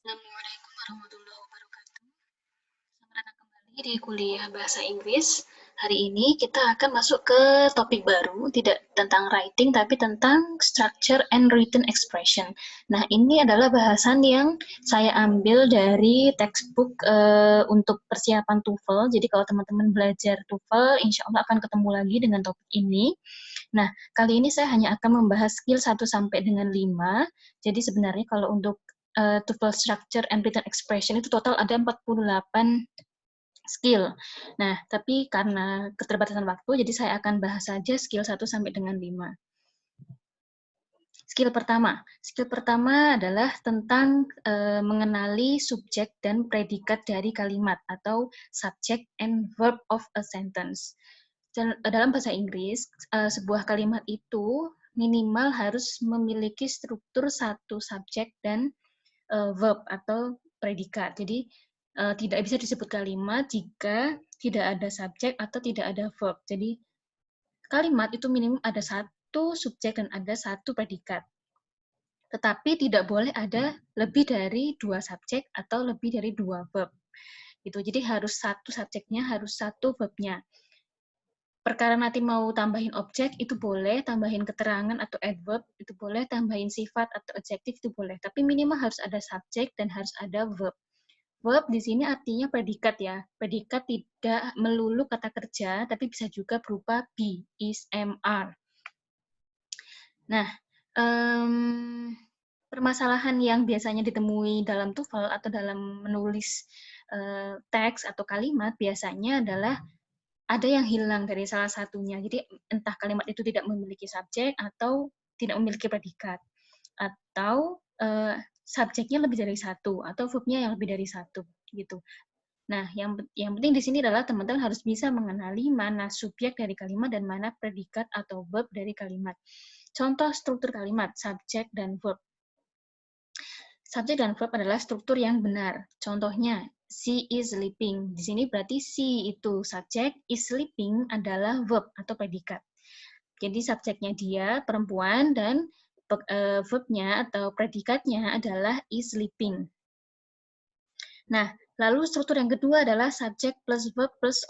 Assalamualaikum warahmatullahi wabarakatuh. Selamat datang kembali di kuliah bahasa Inggris. Hari ini kita akan masuk ke topik baru, tidak tentang writing, tapi tentang structure and written expression. Nah, ini adalah bahasan yang saya ambil dari textbook untuk persiapan TOEFL. Jadi kalau teman-teman belajar TOEFL, insya Allah akan ketemu lagi dengan topik ini. Nah, kali ini saya hanya akan membahas skill 1 sampai dengan 5. Jadi sebenarnya kalau untuk TOEFL Structure and Written Expression itu total ada 48 skill. Nah, tapi karena keterbatasan waktu, jadi saya akan bahas saja skill 1 sampai dengan 5. Skill pertama adalah tentang mengenali subjek dan predikat dari kalimat atau subject and verb of a sentence. Dalam bahasa Inggris, sebuah kalimat itu minimal harus memiliki struktur satu subjek dan verb atau predikat. Jadi tidak bisa disebut kalimat jika tidak ada subjek atau tidak ada verb. Jadi kalimat itu minimum ada satu subjek dan ada satu predikat. Tetapi tidak boleh ada lebih dari 2 subjek atau lebih dari 2 verb. Gitu. Jadi harus satu subjeknya, harus satu verbnya. Perkara nanti mau tambahin objek, itu boleh, tambahin keterangan atau adverb, itu boleh, tambahin sifat atau adjektif, itu boleh. Tapi minimal harus ada subjek dan harus ada verb. Verb di sini artinya predikat ya. Predikat tidak melulu kata kerja, tapi bisa juga berupa be, is, am, are. Nah, permasalahan yang biasanya ditemui dalam TOEFL atau dalam menulis teks atau kalimat biasanya adalah ada yang hilang dari salah satunya. Jadi entah kalimat itu tidak memiliki subjek atau tidak memiliki predikat. Atau subjeknya lebih dari satu atau verbnya yang lebih dari satu gitu. Nah, yang penting di sini adalah teman-teman harus bisa mengenali mana subjek dari kalimat dan mana predikat atau verb dari kalimat. Contoh struktur kalimat, subjek dan verb. Subjek dan verb adalah struktur yang benar. Contohnya, she is sleeping. Di sini berarti she itu subjek, is sleeping adalah verb atau predikat. Jadi subjeknya dia, perempuan, dan verbnya atau predikatnya adalah is sleeping. Nah, lalu struktur yang kedua adalah subjek plus verb plus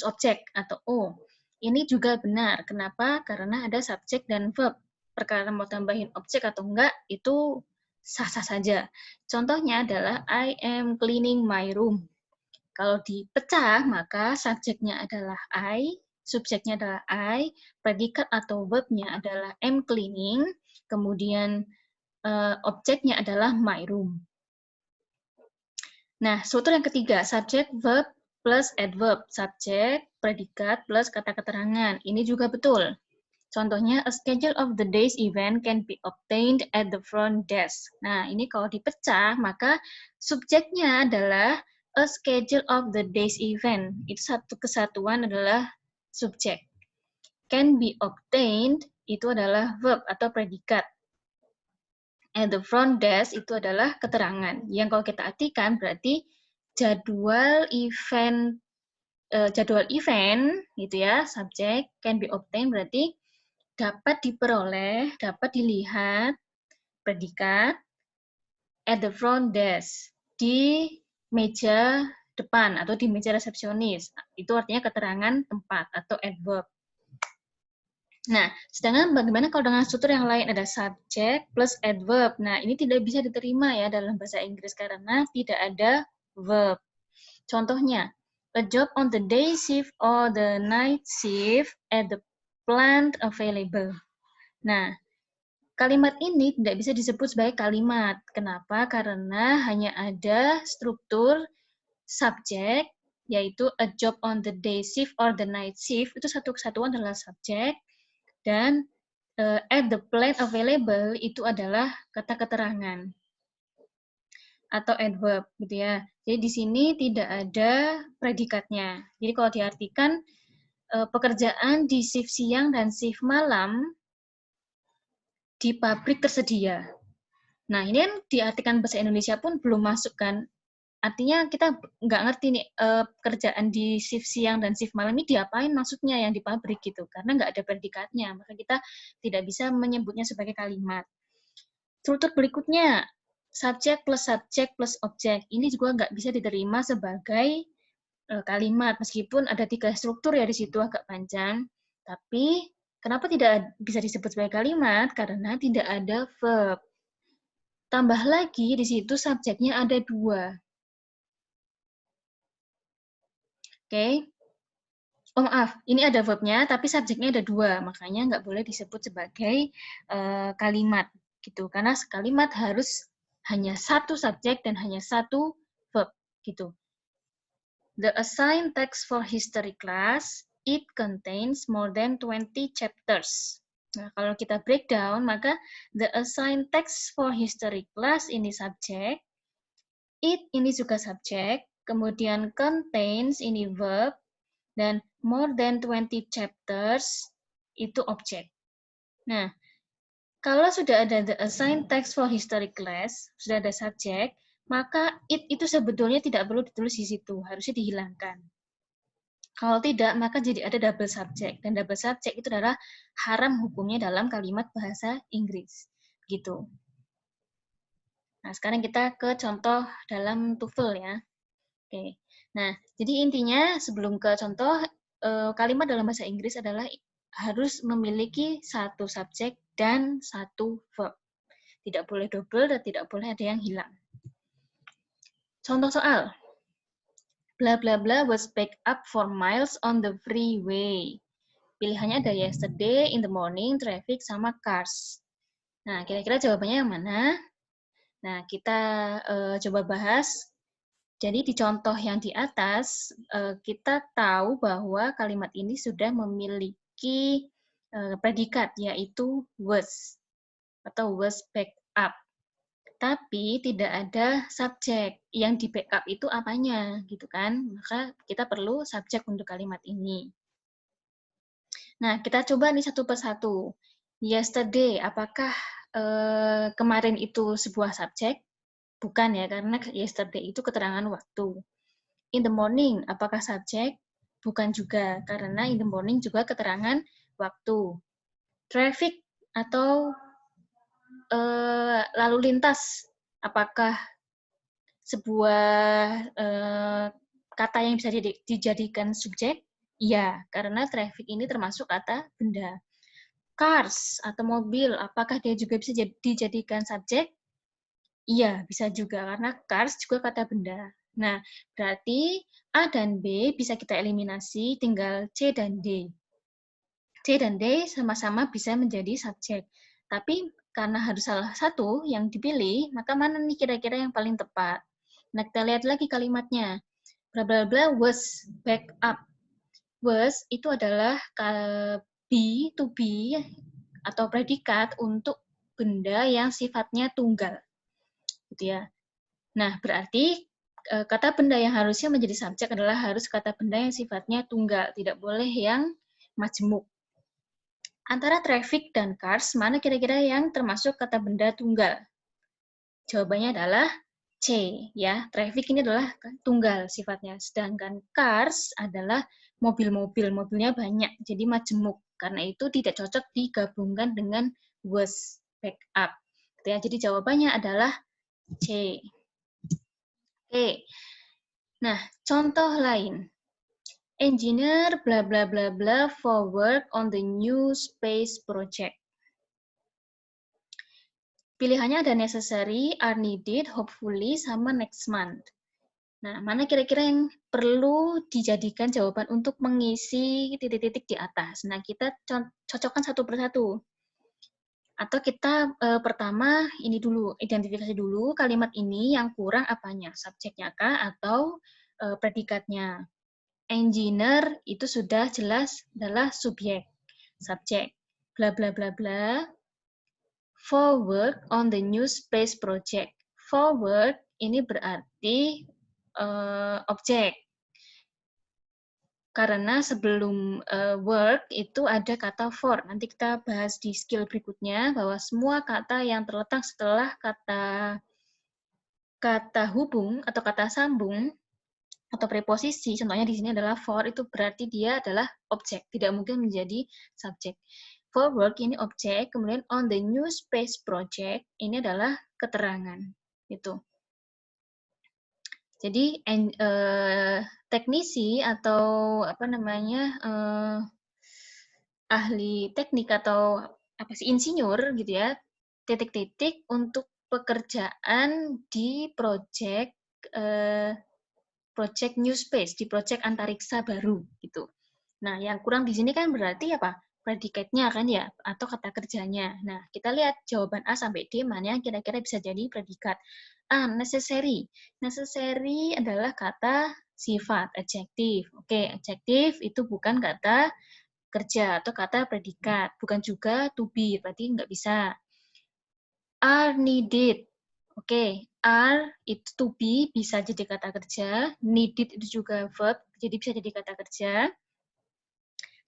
objek atau O. Ini juga benar. Kenapa? Karena ada subjek dan verb. Perkara mau tambahin objek atau enggak, itu sah-sah saja. Contohnya adalah I am cleaning my room. Kalau dipecah, maka subjeknya adalah I, subjeknya adalah I, predikat atau verbnya adalah am cleaning, kemudian objeknya adalah my room. Nah, struktur yang ketiga, subjek, verb, plus adverb. Subjek, predikat, plus kata keterangan. Ini juga betul. Contohnya, a schedule of the day's event can be obtained at the front desk. Nah, ini kalau dipecah, maka subjeknya adalah a schedule of the day's event. Itu satu kesatuan adalah subjek. Can be obtained itu adalah verb atau predikat. At the front desk itu adalah keterangan. Yang kalau kita artikan berarti jadwal event gitu ya, subjek can be obtained berarti dapat diperoleh, dapat dilihat, predikat, at the front desk, di meja depan atau di meja resepsionis. Itu artinya keterangan tempat atau adverb. Nah, sedangkan bagaimana kalau dengan struktur yang lain ada subjek plus adverb. Nah, ini tidak bisa diterima ya dalam bahasa Inggris karena tidak ada verb. Contohnya, a job on the day shift or the night shift at the plant available. Nah, kalimat ini tidak bisa disebut sebagai kalimat. Kenapa? Karena hanya ada struktur subjek, yaitu a job on the day shift or the night shift. Itu satu kesatuan adalah subjek. Dan at the plant available itu adalah kata keterangan atau adverb gitu ya. Jadi di sini tidak ada predikatnya. Jadi kalau diartikan pekerjaan di shift siang dan shift malam di pabrik tersedia. Nah, ini kan diartikan bahasa Indonesia pun belum masuk kan. Artinya kita nggak ngerti nih pekerjaan di shift siang dan shift malam ini diapain maksudnya yang di pabrik gitu. Karena nggak ada predikatnya, maka kita tidak bisa menyebutnya sebagai kalimat. Struktur berikutnya, subjek plus objek. Ini juga nggak bisa diterima sebagai kalimat, meskipun ada 3 struktur ya di situ agak panjang. Tapi kenapa tidak bisa disebut sebagai kalimat? Karena tidak ada verb. Tambah lagi di situ subjeknya ada 2. Oke. Oh maaf, ini ada verbnya, tapi subjeknya ada 2, makanya nggak boleh disebut sebagai kalimat, gitu. Karena kalimat harus hanya 1 subjek dan hanya 1 verb, gitu. The assigned text for history class, it contains more than 20 chapters. Nah, kalau kita breakdown, maka the assigned text for history class ini subjek, it ini juga subjek, kemudian contains ini verb, dan more than 20 chapters itu objek. Nah, kalau sudah ada the assigned text for history class, sudah ada subjek, maka it itu sebetulnya tidak perlu ditulis di situ, harusnya dihilangkan. Kalau tidak, maka jadi ada double subject, dan double subject itu adalah haram hukumnya dalam kalimat bahasa Inggris. Gitu. Nah, sekarang kita ke contoh dalam TOEFL ya. Oke. Nah, jadi intinya sebelum ke contoh, kalimat dalam bahasa Inggris adalah harus memiliki 1 subjek dan 1 verb. Tidak boleh double dan tidak boleh ada yang hilang. Contoh soal. Blah blah blah was backed up for miles on the freeway. Pilihannya ada yesterday, in the morning, traffic, sama cars. Nah, kira-kira jawabannya yang mana? Nah, kita coba bahas. Jadi di contoh yang di atas, kita tahu bahwa kalimat ini sudah memiliki predikat, yaitu was, atau was backed up. Tapi tidak ada subjek. Yang di backup itu apanya, gitu kan? Maka kita perlu subjek untuk kalimat ini. Nah, kita coba nih satu persatu. Yesterday, apakah kemarin itu sebuah subjek? Bukan ya, karena yesterday itu keterangan waktu. In the morning, apakah subjek? Bukan juga, karena in the morning juga keterangan waktu. Traffic atau lalu lintas, apakah sebuah kata yang bisa dijadikan subjek? Iya, karena traffic ini termasuk kata benda. Cars atau mobil, apakah dia juga bisa dijadikan subjek? Iya, bisa juga, karena cars juga kata benda. Nah, berarti A dan B bisa kita eliminasi, tinggal C dan D. C dan D sama-sama bisa menjadi subjek. Tapi karena harus salah satu yang dipilih, maka mana nih kira-kira yang paling tepat? Nah, kita lihat lagi kalimatnya. Bla bla bla was back up. Was itu adalah be, to be, atau predikat untuk benda yang sifatnya tunggal. Gitu ya. Nah, berarti kata benda yang harusnya menjadi subjek adalah harus kata benda yang sifatnya tunggal, tidak boleh yang majemuk. Antara traffic dan cars, mana kira-kira yang termasuk kata benda tunggal? Jawabannya adalah C, ya. Traffic ini adalah tunggal sifatnya, sedangkan cars adalah mobil-mobil, mobilnya banyak, jadi majemuk. Karena itu tidak cocok digabungkan dengan was, back up. Jadi jawabannya adalah C. Oke. Nah, contoh lain. Engineer bla bla bla bla for work on the new space project. Pilihannya ada necessary, are needed, hopefully, sama next month. Nah, mana kira-kira yang perlu dijadikan jawaban untuk mengisi titik-titik di atas? Nah, kita cocokkan satu persatu. Atau kita pertama ini dulu, identifikasi dulu kalimat ini yang kurang apanya? Subjeknya kah atau predikatnya? Engineer itu sudah jelas adalah subjek, subjek. Bla bla bla bla. For work on the new space project. For work ini berarti objek. Karena sebelum work itu ada kata for. Nanti kita bahas di skill berikutnya bahwa semua kata yang terletak setelah kata hubung atau kata sambung atau preposisi, contohnya di sini adalah for, itu berarti dia adalah objek, tidak mungkin menjadi subjek. For work ini objek, kemudian on the new space project ini adalah keterangan. Itu. Jadi teknisi atau apa namanya ahli teknik atau apa sih insinyur gitu ya, titik-titik untuk pekerjaan di proyek project New Space, di proyek antariksa baru gitu. Nah, yang kurang di sini kan berarti apa? Predikatnya kan ya, atau kata kerjanya. Nah, kita lihat jawaban A sampai D mana yang kira-kira bisa jadi predikat. A, necessary. Necessary adalah kata sifat, adjektif. Oke, adjektif itu bukan kata kerja atau kata predikat. Bukan juga to be, berarti nggak bisa. Are needed. Oke, are itu to be bisa jadi kata kerja, needed itu juga verb, jadi bisa jadi kata kerja.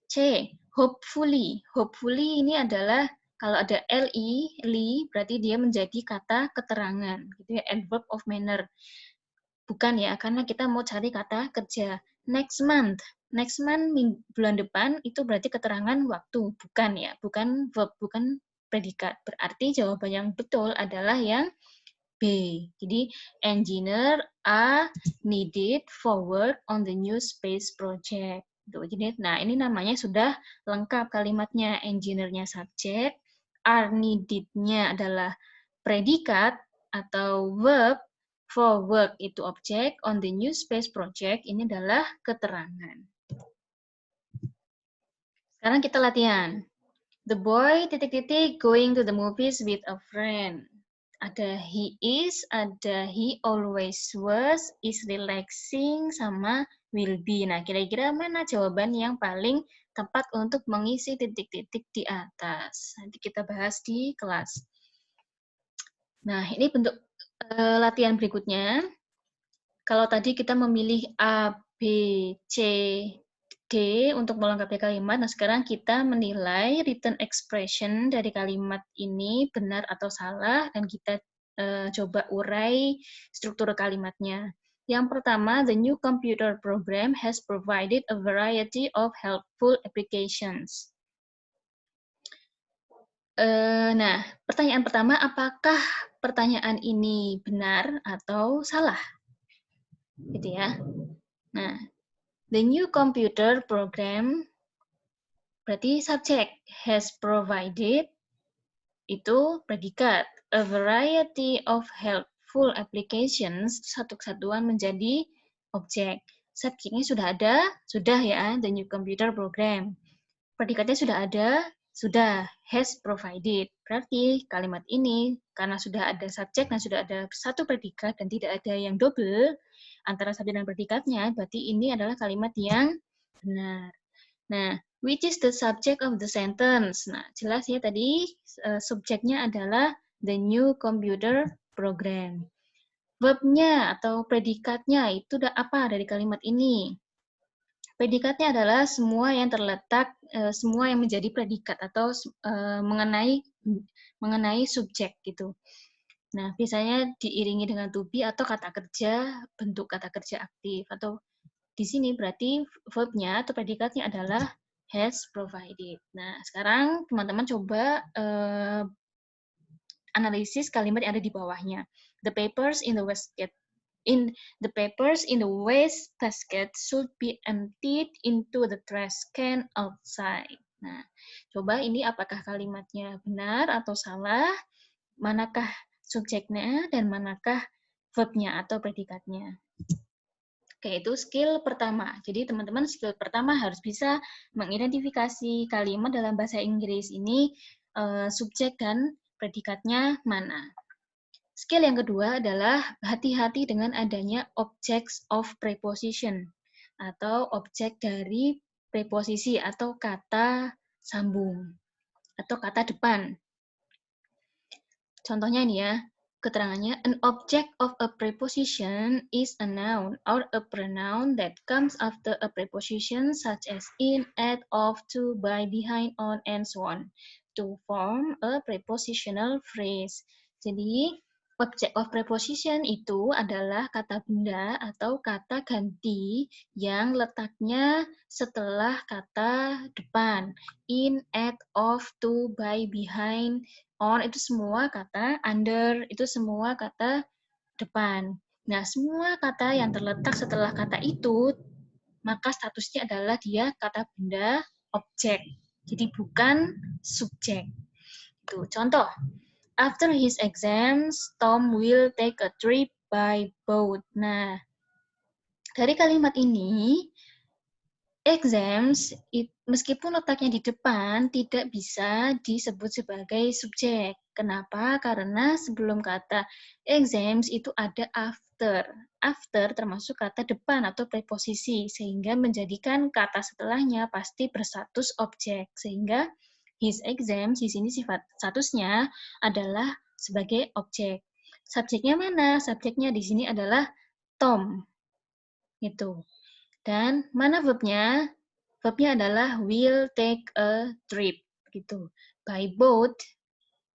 C, hopefully. Hopefully ini adalah kalau ada li berarti dia menjadi kata keterangan, gitu ya, adverb of manner. Bukan ya, karena kita mau cari kata kerja. Next month. Next month bulan depan itu berarti keterangan waktu, bukan ya, bukan verb, bukan predikat. Berarti jawaban yang betul adalah yang B. Jadi engineer are needed for work on the new space project. Jadi, nah ini namanya sudah lengkap kalimatnya. Engineer-nya subjek, are needed-nya adalah predikat atau verb, for work itu objek, on the new space project ini adalah keterangan. Sekarang kita latihan. The boy titik-titik going to the movies with a friend. Ada he is, ada he always was, is relaxing, sama will be. Nah, kira-kira mana jawaban yang paling tepat untuk mengisi titik-titik di atas? Nanti kita bahas di kelas. Nah, ini bentuk latihan berikutnya. Kalau tadi kita memilih A, B, C, D untuk melengkapi kalimat, nah sekarang kita menilai written expression dari kalimat ini benar atau salah, dan kita coba urai struktur kalimatnya. Yang pertama, the new computer program has provided a variety of helpful applications. Nah, pertanyaan pertama, apakah pertanyaan ini benar atau salah? Gitu ya. Nah, the new computer program berarti subjek, has provided itu predikat. A variety of helpful applications, satu kesatuan menjadi objek. Subjeknya sudah ada, sudah ya, the new computer program. Predikatnya sudah ada, sudah, has provided. Berarti kalimat ini, karena sudah ada subjek dan sudah ada satu predikat dan tidak ada yang double antara subjek dan predikatnya, berarti ini adalah kalimat yang benar. Nah, which is the subject of the sentence? Nah, jelas ya tadi subjeknya adalah the new computer program. Verbnya atau predikatnya itu apa dari kalimat ini? Predikatnya adalah semua yang terletak, semua yang menjadi predikat atau mengenai subjek gitu. Nah, biasanya diiringi dengan to be atau kata kerja, bentuk kata kerja aktif. Atau di sini berarti verbnya atau predikatnya adalah has provided. Nah, sekarang teman-teman coba analisis kalimat yang ada di bawahnya. The papers in the waste basket should be emptied into the trash can outside. Nah, coba ini apakah kalimatnya benar atau salah? Manakah subjeknya dan manakah verbnya atau predikatnya? Oke, itu skill pertama. Jadi teman-teman skill pertama harus bisa mengidentifikasi kalimat dalam bahasa Inggris ini subjek dan predikatnya mana. Skill yang kedua adalah hati-hati dengan adanya objects of preposition atau objek dari preposisi atau kata sambung atau kata depan. Contohnya ini ya, keterangannya, an object of a preposition is a noun or a pronoun that comes after a preposition such as in, at, of, to, by, behind, on, and so on to form a prepositional phrase. Jadi, object of preposition itu adalah kata benda atau kata ganti yang letaknya setelah kata depan. In, at, of, to, by, behind, on itu semua kata, under itu semua kata depan. Nah, semua kata yang terletak setelah kata itu, maka statusnya adalah dia kata benda objek. Jadi bukan subjek. Itu contoh. After his exams, Tom will take a trip by boat. Nah, dari kalimat ini, exams, meskipun letaknya di depan, tidak bisa disebut sebagai subjek. Kenapa? Karena sebelum kata exams itu ada after. After termasuk kata depan atau preposisi, sehingga menjadikan kata setelahnya pasti berstatus objek. Sehingga his exams di sini sifat statusnya adalah sebagai objek. Subjeknya mana? Subjeknya di sini adalah Tom. Gitu. Dan mana verbnya? Verbnya adalah will take a trip gitu. By boat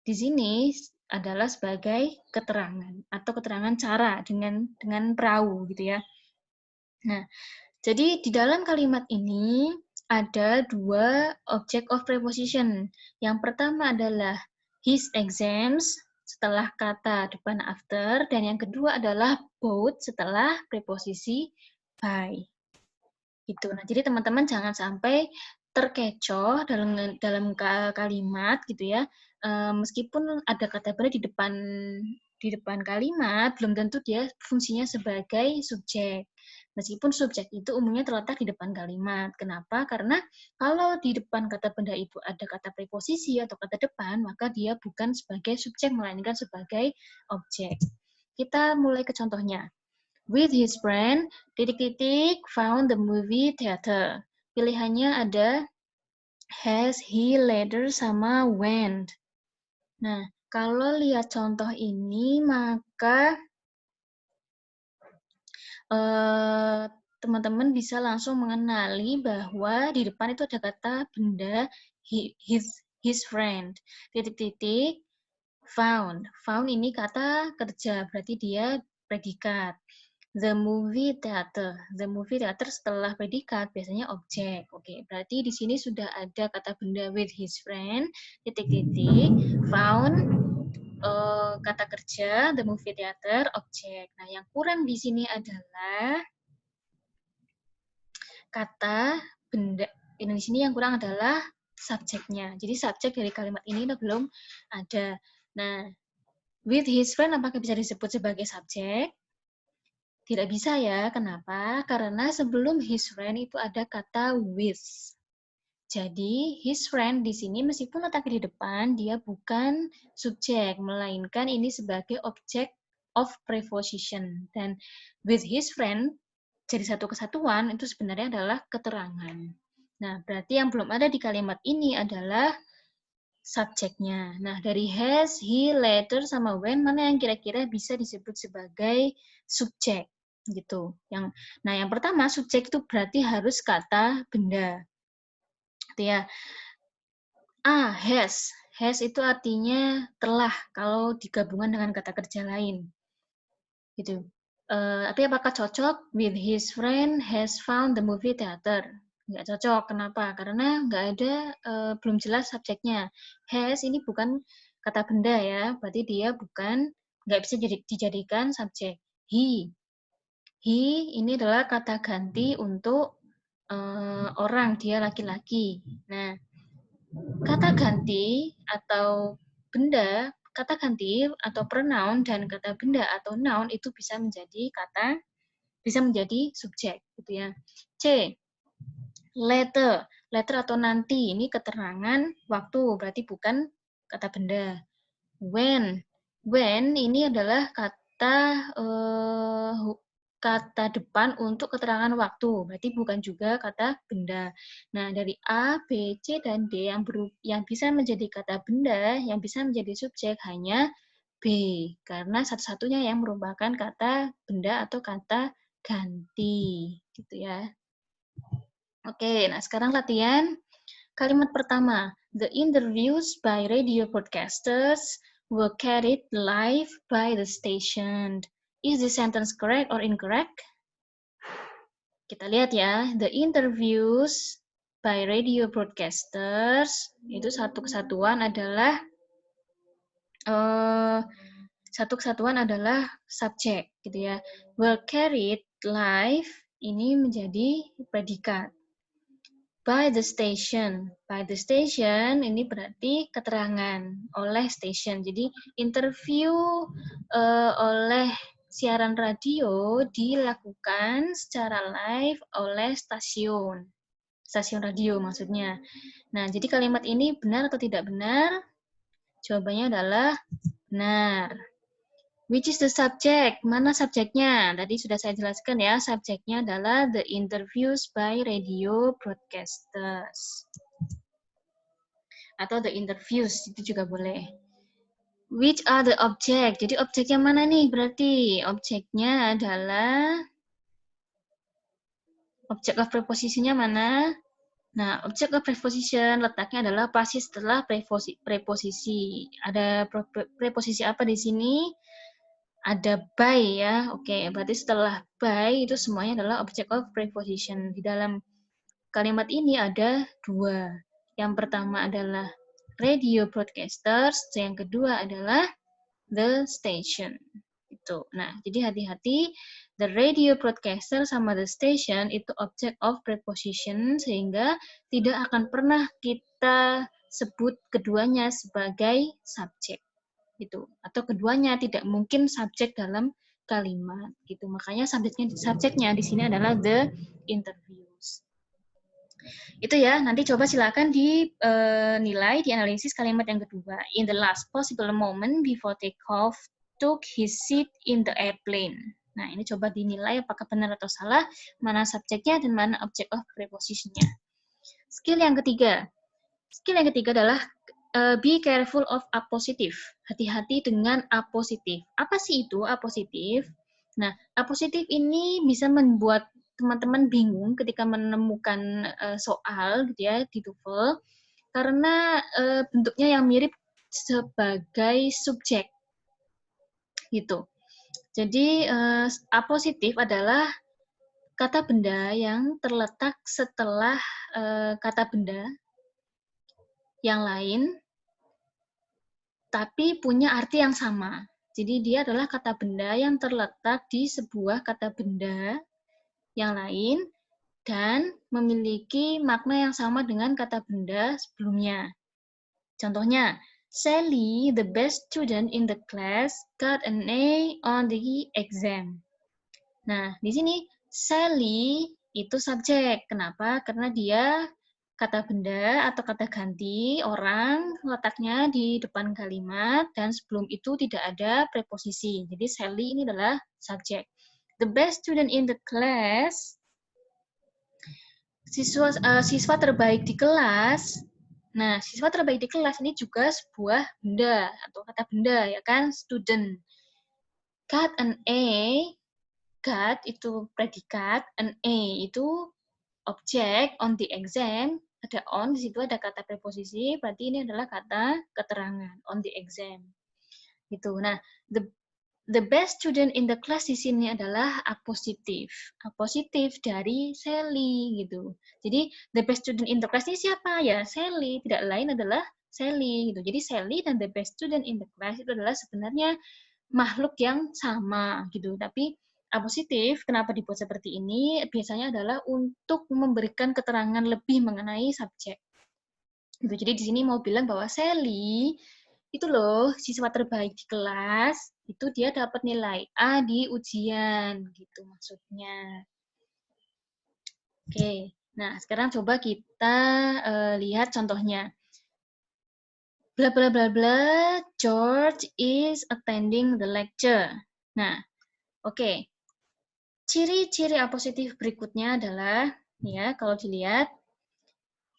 di sini adalah sebagai keterangan atau keterangan cara dengan perahu gitu ya. Nah, jadi di dalam kalimat ini ada dua object of preposition. Yang pertama adalah his exams setelah kata depan after, dan yang kedua adalah boat setelah preposisi by. Gitu. Nah, jadi teman-teman jangan sampai terkecoh dalam kalimat gitu ya. Meskipun ada kata benda di depan kalimat, belum tentu dia fungsinya sebagai subjek. Meskipun subjek itu umumnya terletak di depan kalimat. Kenapa? Karena kalau di depan kata benda itu ada kata preposisi atau kata depan, maka dia bukan sebagai subjek, melainkan sebagai objek. Kita mulai ke contohnya. With his friend, titik-titik found the movie theater. Pilihannya ada has, he, later, sama went. Nah, kalau lihat contoh ini, maka teman-teman bisa langsung mengenali bahwa di depan itu ada kata benda his friend. Titik-titik found. Found ini kata kerja, berarti dia predikat. The movie theater. The movie theater setelah predikat biasanya objek. Oke, berarti di sini sudah ada kata benda with his friend, titik-titik, found, kata kerja, the movie theater, objek. Nah, yang kurang di sini adalah kata benda. Di sini yang kurang adalah subjeknya. Jadi subjek dari kalimat ini belum ada. Nah, with his friend apakah bisa disebut sebagai subjek? Tidak bisa ya. Kenapa? Karena sebelum his friend itu ada kata with. Jadi, his friend di sini meskipun letaknya di depan, dia bukan subjek, melainkan ini sebagai object of preposition. Dan with his friend, jadi satu kesatuan, itu sebenarnya adalah keterangan. Nah, berarti yang belum ada di kalimat ini adalah subjeknya. Nah, dari has, he, later, sama when, mana yang kira-kira bisa disebut sebagai subjek? Gitu. Yang pertama, subjek itu berarti harus kata benda. Gitu ya. Has. Has itu artinya telah kalau digabungkan dengan kata kerja lain. Gitu. Tapi apakah cocok? With his friend has found the movie theater. Nggak cocok. Kenapa? Karena nggak ada, belum jelas subjeknya. Has ini bukan kata benda ya, berarti dia nggak bisa dijadikan subjek. He ini adalah kata ganti untuk orang, dia laki-laki. Nah, kata ganti atau benda, kata ganti atau pronoun dan kata benda atau noun itu bisa menjadi subjek gitu ya. C. Later atau nanti ini keterangan waktu, berarti bukan kata benda. When ini adalah kata depan untuk keterangan waktu, berarti bukan juga kata benda. Nah, dari A, B, C, dan D yang bisa menjadi kata benda, yang bisa menjadi subjek hanya B, karena satu-satunya yang merupakan kata benda atau kata ganti, gitu ya. Oke, nah sekarang latihan kalimat pertama. The interviews by radio broadcasters were carried live by the station. Is the sentence correct or incorrect? Kita lihat ya, the interviews by radio broadcasters itu satu kesatuan adalah satu kesatuan adalah subjek, gitu ya. Were carried live ini menjadi predikat. By the station. By the station ini berarti keterangan oleh station. Jadi interview oleh siaran radio dilakukan secara live oleh stasiun. Stasiun radio maksudnya. Nah, jadi kalimat ini benar atau tidak benar? Jawabannya adalah benar. Which is the subject? Mana subjeknya? Tadi sudah saya jelaskan ya, subjeknya adalah the interviews by radio broadcasters. Atau the interviews, itu juga boleh. Which are the object? Jadi objeknya mana nih berarti? Objeknya adalah, object of prepositionnya mana? Nah, object of preposition letaknya adalah pasti setelah preposisi. Ada preposisi apa di sini? Ada by ya, oke. Berarti setelah by itu semuanya adalah object of preposition. Di dalam kalimat ini ada dua. Yang pertama adalah radio broadcasters, yang kedua adalah the station. Itu. Nah, jadi hati-hati, the radio broadcaster sama the station itu object of preposition, sehingga tidak akan pernah kita sebut keduanya sebagai subjek. Gitu. Atau keduanya tidak mungkin subjek dalam kalimat gitu. Makanya subjeknya di sini adalah the interviews. Itu ya, nanti coba silakan dinilai, dianalisis kalimat yang kedua. In the last possible moment before takeoff, took his seat in the airplane. Nah, ini coba dinilai apakah benar atau salah, mana subjeknya dan mana object of preposition-nya. Skill yang ketiga. Skill yang ketiga adalah be careful of apositive. Hati-hati dengan apositif. Apa sih itu apositif? Nah, apositif ini bisa membuat teman-teman bingung ketika menemukan soal gitu ya di TOEFL karena bentuknya yang mirip sebagai subjek gitu. Jadi apositif adalah kata benda yang terletak setelah kata benda yang lain, tapi punya arti yang sama. Jadi dia adalah kata benda yang terletak di sebuah kata benda yang lain dan memiliki makna yang sama dengan kata benda sebelumnya. Contohnya, Sally, the best student in the class, got an A on the exam. Nah, di sini Sally itu subjek. Kenapa? Karena dia kata benda atau kata ganti orang letaknya di depan kalimat dan sebelum itu tidak ada preposisi. Jadi Sally ini adalah subjek. The best student in the class, siswa terbaik di kelas. Nah, siswa terbaik di kelas ini juga sebuah benda atau kata benda ya kan, student. Got an A, got itu predikat, an A itu objek, on the exam, ada on, di situ ada kata preposisi, berarti ini adalah kata keterangan, on the exam. Gitu. Nah, the best student in the class di sini adalah apositif. Apositif dari Sally gitu. Jadi the best student in the class ini siapa? Ya Sally, tidak lain adalah Sally gitu. Jadi Sally dan the best student in the class itu adalah sebenarnya makhluk yang sama gitu. Tapi apositif kenapa dibuat seperti ini? Biasanya adalah untuk memberikan keterangan lebih mengenai subjek. Gitu. Jadi di sini mau bilang bahwa Sally itu loh siswa terbaik di kelas, itu dia dapat nilai A di ujian gitu maksudnya. Oke. Nah, sekarang coba kita lihat contohnya. Bla bla bla bla, George is attending the lecture. Nah, oke. Ciri-ciri apositif berikutnya adalah ya, kalau dilihat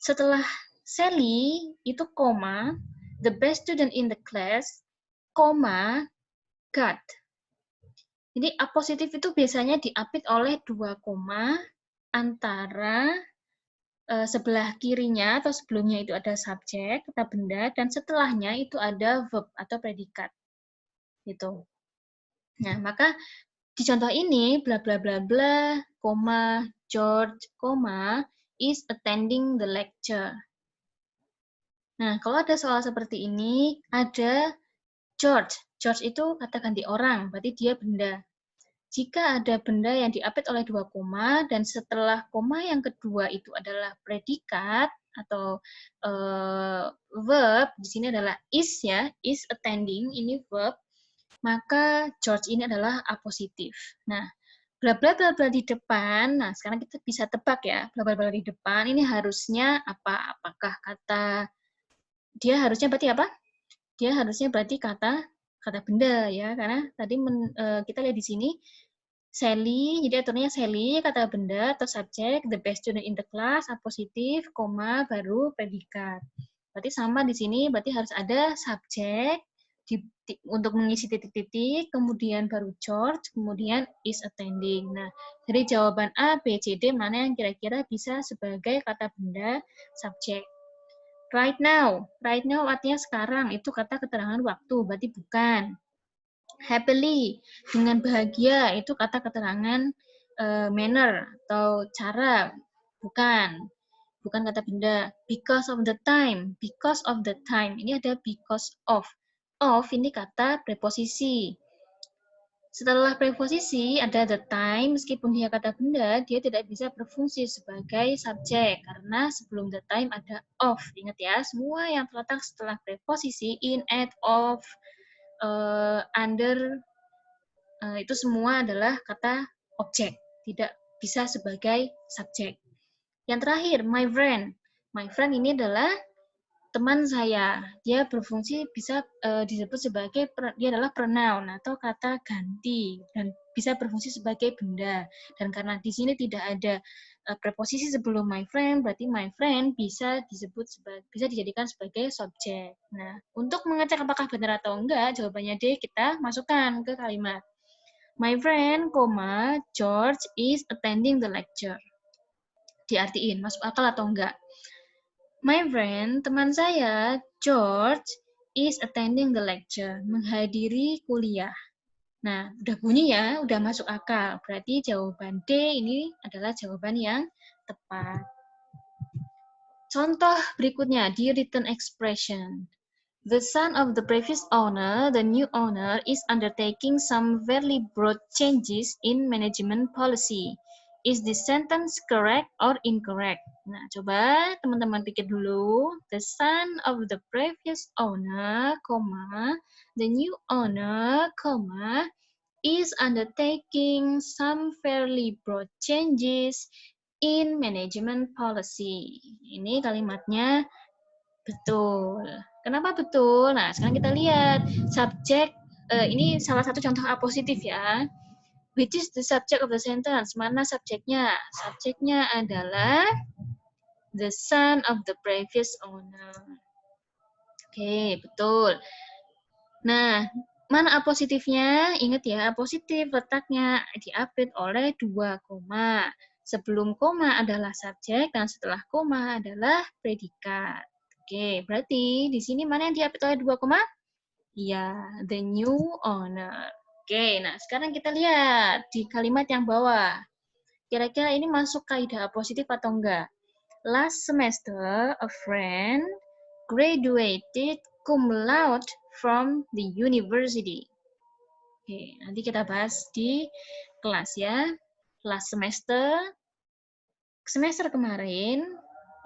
setelah Sally itu koma, the best student in the class, koma, got. Jadi apositif itu biasanya diapit oleh dua koma antara sebelah kirinya atau sebelumnya itu ada subjek, kata benda, dan setelahnya itu ada verb atau predikat. Gitu. Nah, maka di contoh ini, bla bla bla bla, koma, George, koma, is attending the lecture. Nah, kalau ada soal seperti ini, ada George George itu kata ganti orang, berarti dia benda. Jika ada benda yang diapit oleh 2 koma, dan setelah koma yang kedua itu adalah predikat, atau verb, di sini adalah is ya, is attending, ini verb, maka George ini adalah apositif. Nah, bla bla bla bla di depan. Nah, sekarang kita bisa tebak ya, bla bla bla di depan ini harusnya apa? Apakah kata dia harusnya berarti apa? Dia harusnya berarti kata benda ya, karena tadi kita lihat di sini Sally, jadi aturnya Sally, kata benda atau subjek, the best student in the class, apositif, koma, baru predikat. Berarti sama di sini, berarti harus ada subjek untuk mengisi titik-titik, kemudian baru George, kemudian is attending. Nah, dari jawaban A, B, C, D, mana yang kira-kira bisa sebagai kata benda subjek? Right now artinya sekarang, itu kata keterangan waktu, berarti bukan. Happily, dengan bahagia, itu kata keterangan manner atau cara, bukan kata benda. Because of the time, ini ada because of ini kata preposisi. Setelah preposisi ada the time, meskipun dia kata benda, dia tidak bisa berfungsi sebagai subjek karena sebelum the time ada of. Ingat ya, semua yang terletak setelah preposisi in, at, of, under, itu semua adalah kata objek, tidak bisa sebagai subjek. Yang terakhir, my friend. My friend ini adalah teman saya. Dia berfungsi bisa disebut sebagai, dia adalah pronoun atau kata ganti dan bisa berfungsi sebagai benda. Dan karena di sini tidak ada preposisi sebelum my friend, berarti my friend bisa dijadikan sebagai subjek. Nah, untuk mengecek apakah benar atau enggak, jawabannya D kita masukkan ke kalimat. My friend, George is attending the lecture. Diartiin, masuk akal atau enggak? My friend, teman saya, George, is attending the lecture. Menghadiri kuliah. Nah, udah bunyi ya, udah masuk akal. Berarti jawaban D ini adalah jawaban yang tepat. Contoh berikutnya di written expression. The son of the previous owner, the new owner, is undertaking some fairly broad changes in management policy. Is this sentence correct or incorrect? Nah, coba teman-teman pikir dulu. The son of the previous owner, the new owner, is undertaking some fairly broad changes in management policy. Ini kalimatnya betul. Kenapa betul? Nah, sekarang kita lihat subjek. Ini salah satu contoh apositif ya. Which is the subject of the sentence? Mana subjeknya? Subjeknya adalah the son of the previous owner. Oke, betul. Nah, mana apositifnya? Ingat ya, apositif letaknya diapit oleh 2 koma. Sebelum koma adalah subjek dan setelah koma adalah predikat. Oke, berarti di sini mana yang diapit oleh 2 koma? Ya, the new owner. Oke, nah sekarang kita lihat di kalimat yang bawah. Kira-kira ini masuk kaidah positif atau enggak? Last semester, a friend graduated cum laude from the university. Oke, nanti kita bahas di kelas ya. Last semester kemarin,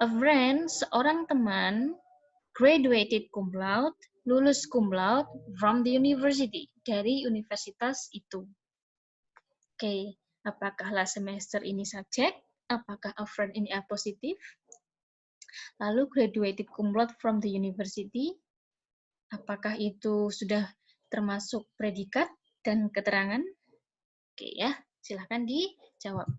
a friend, seorang teman, graduated cum laude, lulus cum laude from the university, dari universitas itu. Oke, apakah last semester ini subjek? Apakah a friend ini apositif? Lalu graduated cum laude from the university, apakah itu sudah termasuk predikat dan keterangan? Oke ya, silahkan dijawab.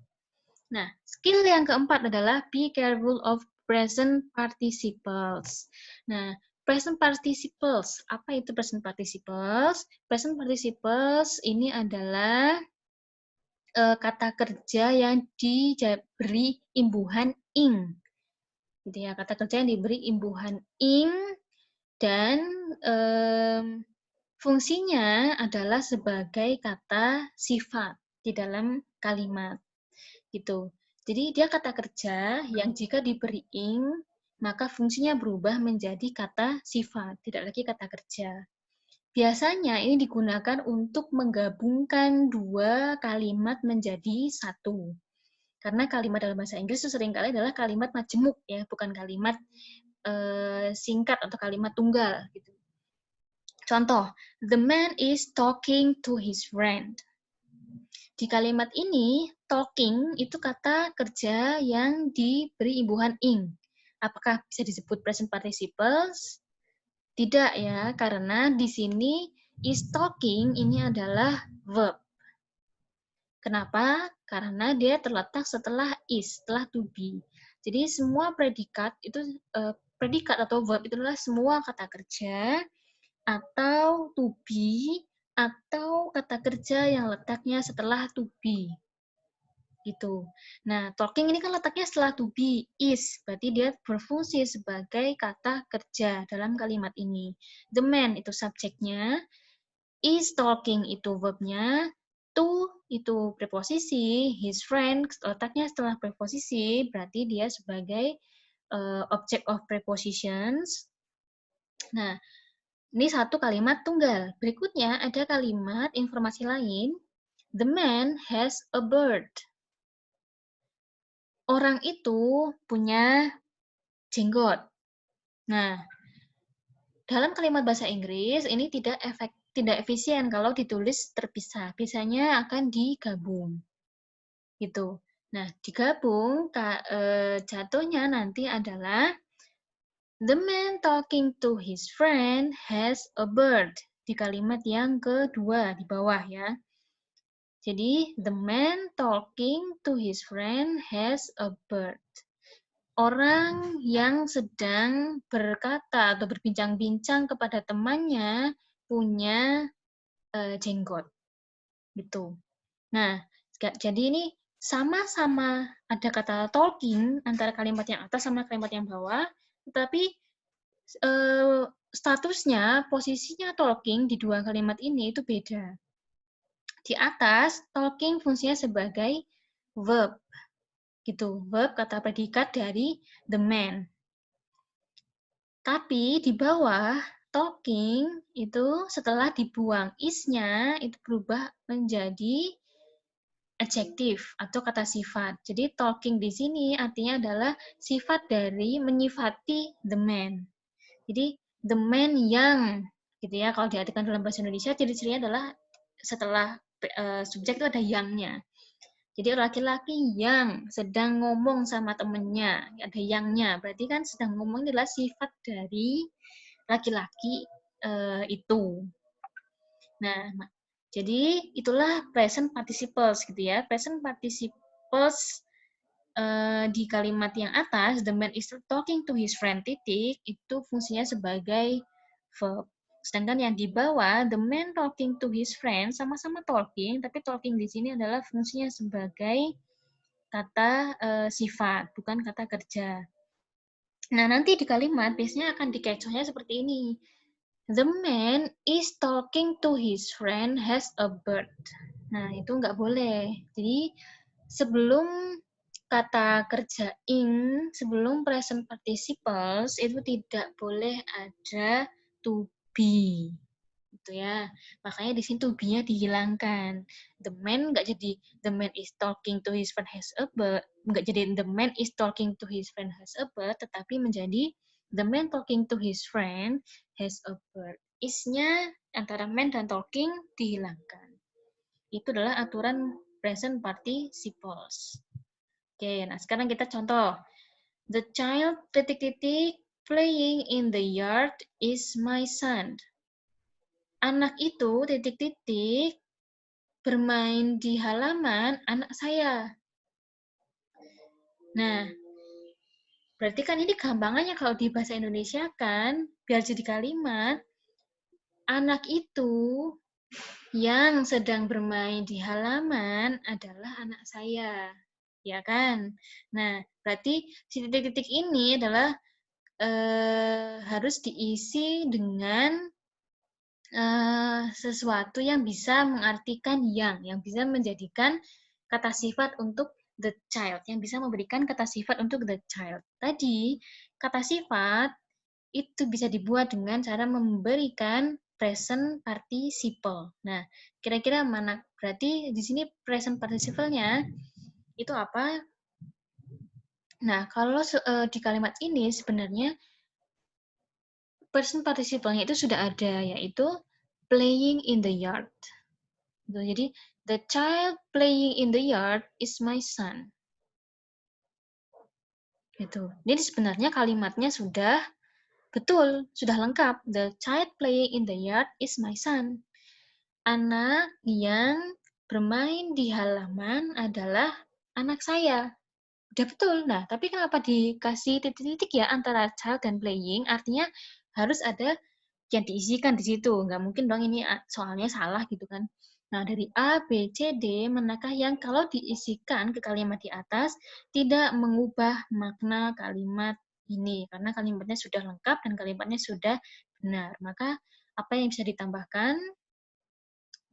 Nah, skill yang keempat adalah be careful of present participles. Nah, present participles, apa itu present participles? Present participles ini adalah kata kerja yang diberi imbuhan ing. Gitu ya, kata kerja yang diberi imbuhan ing dan fungsinya adalah sebagai kata sifat di dalam kalimat. Gitu. Jadi dia kata kerja yang jika diberi ing, maka fungsinya berubah menjadi kata sifat, tidak lagi kata kerja. Biasanya ini digunakan untuk menggabungkan dua kalimat menjadi satu. Karena kalimat dalam bahasa Inggris itu seringkali adalah kalimat majemuk ya, bukan kalimat singkat atau kalimat tunggal gitu. Contoh, the man is talking to his friend. Di kalimat ini, talking itu kata kerja yang diberi imbuhan ing. Apakah bisa disebut present participles? Tidak ya, karena di sini is talking ini adalah verb. Kenapa? Karena dia terletak setelah is, setelah to be. Jadi semua predikat itu predikat atau verb itu adalah semua kata kerja atau to be atau kata kerja yang letaknya setelah to be. Gitu. Nah, talking ini kan letaknya setelah to be, is. Berarti dia berfungsi sebagai kata kerja dalam kalimat ini. The man itu subjeknya, is talking itu verbnya, to itu preposisi, his friend letaknya setelah preposisi, berarti dia sebagai object of prepositions. Nah, ini satu kalimat tunggal. Berikutnya ada kalimat informasi lain. The man has a bird. Orang itu punya jenggot. Nah, dalam kalimat bahasa Inggris ini tidak efisien kalau ditulis terpisah. Biasanya akan digabung. Gitu. Nah, digabung jatuhnya nanti adalah the man talking to his friend has a bird. Di kalimat yang kedua di bawah ya. Jadi, the man talking to his friend has a bird. Orang yang sedang berkata atau berbincang-bincang kepada temannya punya jenggot. Gitu. Nah, jadi ini sama-sama ada kata talking antara kalimat yang atas sama kalimat yang bawah, tetapi statusnya, posisinya talking di dua kalimat ini itu beda. Di atas, talking fungsinya sebagai verb. Gitu, verb kata predikat dari the man. Tapi di bawah, talking itu setelah dibuang is-nya, itu berubah menjadi adjektif atau kata sifat. Jadi talking di sini artinya adalah sifat dari menyifati the man. Jadi the man yang, gitu ya, kalau diartikan dalam bahasa Indonesia, ciri-cirinya adalah setelah subjek itu ada yang-nya. Jadi laki-laki yang sedang ngomong sama temennya, ada yang-nya, berarti kan sedang ngomong adalah sifat dari laki-laki itu. Nah, jadi itulah present participles gitu ya. Present participles di kalimat yang atas, the man is talking to his friend titik, itu fungsinya sebagai verb. Sedangkan yang di bawah, the man talking to his friend, sama-sama talking, tapi talking di sini adalah fungsinya sebagai kata sifat, bukan kata kerja. Nah, nanti di kalimat biasanya akan dikecohnya seperti ini. The man is talking to his friend has a bird. Nah, itu nggak boleh. Jadi, sebelum kata kerja ing, sebelum present participles, itu tidak boleh ada to be. Gitu ya. Makanya di sini to be-nya dihilangkan. The man nggak jadi the man is talking to his friend has a bird, nggak jadi the man is talking to his friend has a bird, tetapi menjadi the man talking to his friend has a bird. Is-nya antara man dan talking dihilangkan. Itu adalah aturan present participles. Oke, nah sekarang kita contoh. The child titik-titik playing in the yard is my son. Anak itu titik-titik bermain di halaman anak saya. Nah, berarti kan ini gampangannya kalau di bahasa Indonesia kan, biar jadi kalimat, anak itu yang sedang bermain di halaman adalah anak saya. Ya kan? Nah, berarti si titik-titik ini adalah harus diisi dengan sesuatu yang bisa mengartikan yang bisa menjadikan kata sifat untuk the child, yang bisa memberikan kata sifat untuk the child. Tadi, kata sifat itu bisa dibuat dengan cara memberikan present participle. Nah, kira-kira mana? Berarti di sini present participle-nya itu apa? Nah, kalau di kalimat ini sebenarnya present participle-nya itu sudah ada, yaitu playing in the yard. Jadi, the child playing in the yard is my son. Gitu. Jadi sebenarnya kalimatnya sudah betul, sudah lengkap. The child playing in the yard is my son. Anak yang bermain di halaman adalah anak saya. Udah betul. Nah, tapi kenapa dikasih titik-titik ya antara child dan playing? Artinya harus ada yang diisikan di situ. Nggak mungkin dong ini soalnya salah gitu kan. Nah, dari A, B, C, D, manakah yang kalau diisikan ke kalimat di atas tidak mengubah makna kalimat ini? Karena kalimatnya sudah lengkap dan kalimatnya sudah benar. Maka apa yang bisa ditambahkan?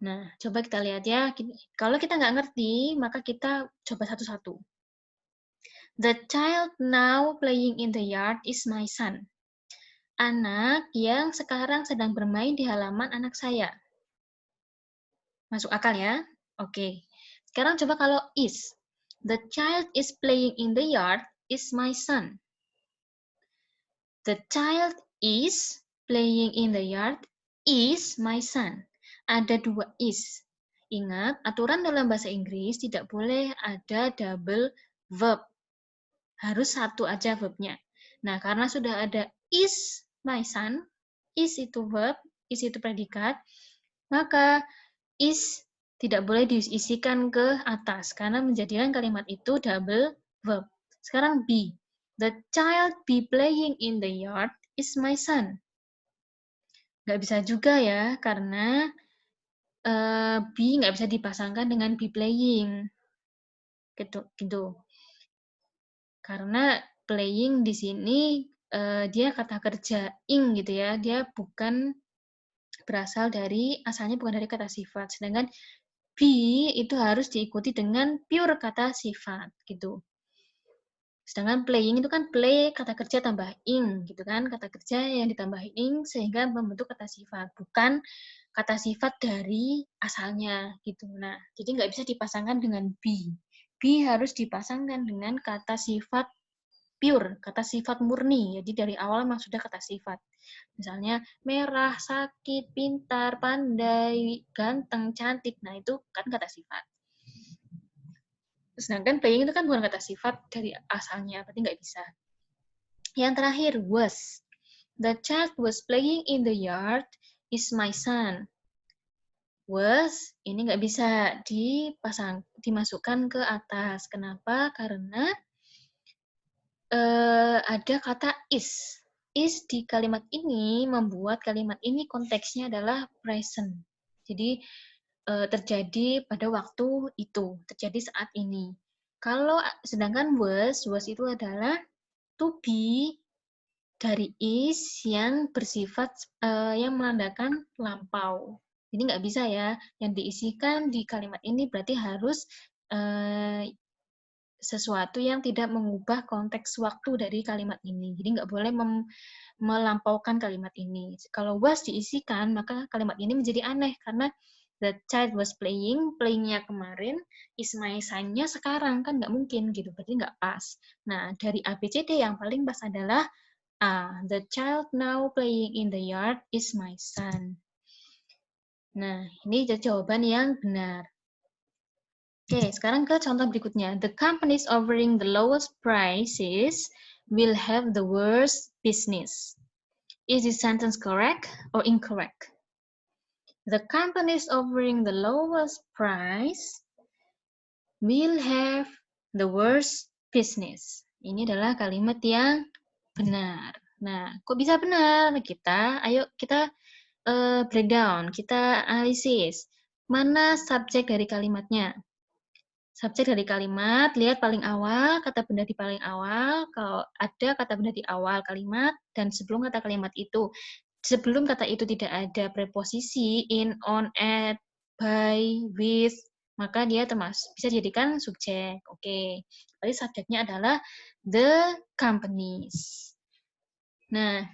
Nah, coba kita lihat ya. Kalau kita nggak ngerti, maka kita coba satu-satu. The child now playing in the yard is my son. Anak yang sekarang sedang bermain di halaman anak saya. Masuk akal ya? Oke. Sekarang coba kalau is. The child is playing in the yard is my son. The child is playing in the yard is my son. Ada dua is. Ingat, aturan dalam bahasa Inggris tidak boleh ada double verb. Harus satu aja verbnya. Nah, karena sudah ada is my son, is itu verb, is itu predikat, maka is tidak boleh diisikan ke atas karena menjadikan kalimat itu double verb. Sekarang be. The child be playing in the yard is my son. Nggak bisa juga ya, karena be nggak bisa dipasangkan dengan be playing. Gitu. Karena playing di sini dia kata kerja ing gitu ya. Dia bukan asalnya bukan dari kata sifat. Sedangkan be itu harus diikuti dengan pure kata sifat gitu. Sedangkan playing itu kan play kata kerja tambah ing gitu kan. Kata kerja yang ditambah ing sehingga membentuk kata sifat, bukan kata sifat dari asalnya gitu. Nah, jadi nggak bisa dipasangkan dengan be. Be harus dipasangkan dengan kata sifat pure, kata sifat murni. Jadi dari awal memang sudah kata sifat. Misalnya merah, sakit, pintar, pandai, ganteng, cantik. Nah, itu kan kata sifat. Sedangkan playing itu kan bukan kata sifat dari asalnya, berarti nggak bisa. Yang terakhir, was. The child was playing in the yard is my son. Was, ini nggak bisa dimasukkan ke atas. Kenapa? Karena ada kata is. Is di kalimat ini membuat kalimat ini konteksnya adalah present. Jadi terjadi pada waktu itu, terjadi saat ini. Kalau sedangkan was itu adalah to be dari is yang bersifat yang menandakan lampau. Jadi nggak bisa ya, yang diisikan di kalimat ini berarti harus sesuatu yang tidak mengubah konteks waktu dari kalimat ini. Jadi nggak boleh melampaukan kalimat ini. Kalau was diisikan, maka kalimat ini menjadi aneh karena the child was playing, playing-nya kemarin, is my son-nya sekarang, kan nggak mungkin gitu, berarti nggak pas. Nah, dari ABCD yang paling pas adalah A. The child now playing in the yard is my son. Nah, ini jawaban yang benar. Oke, sekarang ke contoh berikutnya. The companies offering the lowest prices will have the worst business. Is this sentence correct or incorrect? The companies offering the lowest price will have the worst business. Ini adalah kalimat yang benar. Nah, kok bisa benar? Ayo kita breakdown, kita analisis. Mana subjek dari kalimatnya? Subjek dari kalimat, lihat paling awal, kata benda di paling awal, kalau ada kata benda di awal kalimat, dan sebelum kata kalimat itu. Sebelum kata itu tidak ada preposisi in, on, at, by, with, maka dia bisa dijadikan subjek. Oke. Berarti subjeknya adalah the companies. Nah,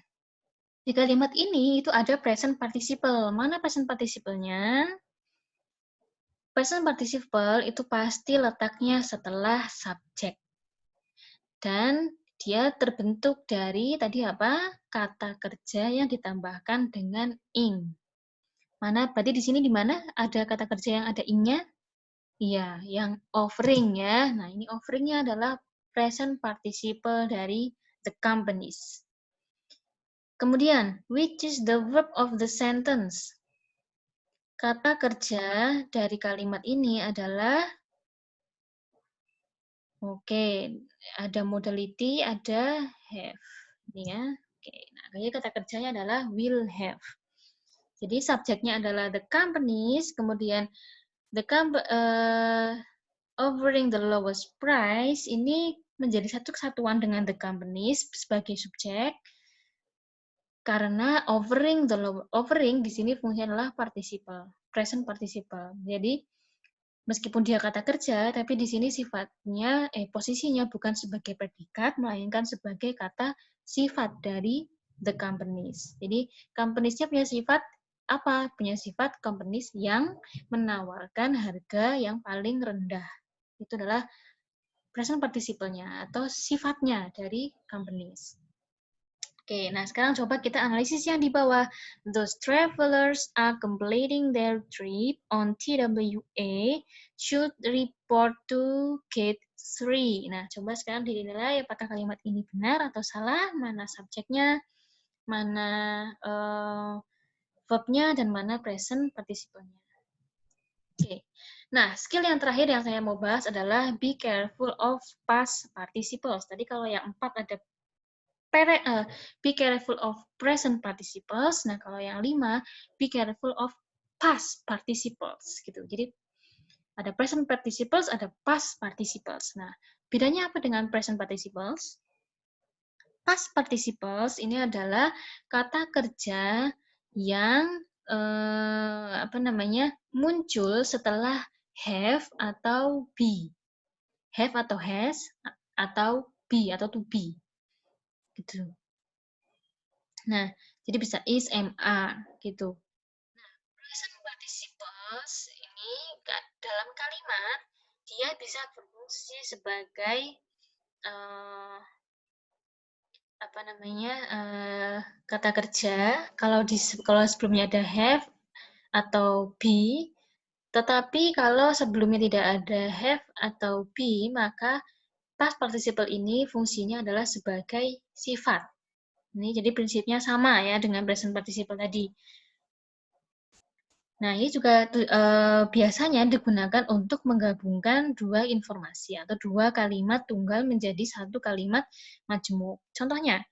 Di kalimat ini itu ada present participle. Mana present participle-nya? Present participle itu pasti letaknya setelah subjek. Dan dia terbentuk dari tadi apa? Kata kerja yang ditambahkan dengan ing. Mana? Berarti di sini di mana ada kata kerja yang ada ing-nya? Iya, yang offering ya. Nah, ini offering-nya adalah present participle dari the companies. Kemudian, which is the verb of the sentence? Kata kerja dari kalimat ini adalah, oke, ada modality, ada have. Ini ya. Oke, nah, jadi kata kerjanya adalah will have. Jadi subjeknya adalah the companies, kemudian the offering the lowest price ini menjadi satu kesatuan dengan the companies sebagai subjek. Karena offering di sini fungsinya adalah participle, present participle. Jadi meskipun dia kata kerja, tapi di sini sifatnya posisinya bukan sebagai predikat melainkan sebagai kata sifat dari the companies. Jadi companies-nya punya sifat apa? Punya sifat companies yang menawarkan harga yang paling rendah. Itu adalah present participle-nya atau sifatnya dari companies. Oke, nah sekarang coba kita analisis yang di bawah. Those travelers are completing their trip on TWA should report to gate 3. Nah, coba sekarang dinilai apakah kalimat ini benar atau salah, mana subjeknya, mana verbnya, dan mana present participle-nya. Oke, nah skill yang terakhir yang saya mau bahas adalah be careful of past participles. Tadi kalau yang 4 ada be careful of present participles. Nah, kalau yang 5, be careful of past participles. Gitu. Jadi, ada present participles, ada past participles. Nah, bedanya apa dengan present participles? Past participles ini adalah kata kerja yang muncul setelah have atau be. Have atau has atau be atau to be. Gitu. Nah, jadi bisa is, am, are, gitu. Nah, present participles ini dalam kalimat, dia bisa berfungsi sebagai kata kerja. Kalau sebelumnya ada have atau be, tetapi kalau sebelumnya tidak ada have atau be, maka past participle ini fungsinya adalah sebagai sifat. Ini jadi prinsipnya sama ya dengan present participle tadi. Nah, ini juga biasanya digunakan untuk menggabungkan dua informasi atau dua kalimat tunggal menjadi satu kalimat majemuk. Contohnya,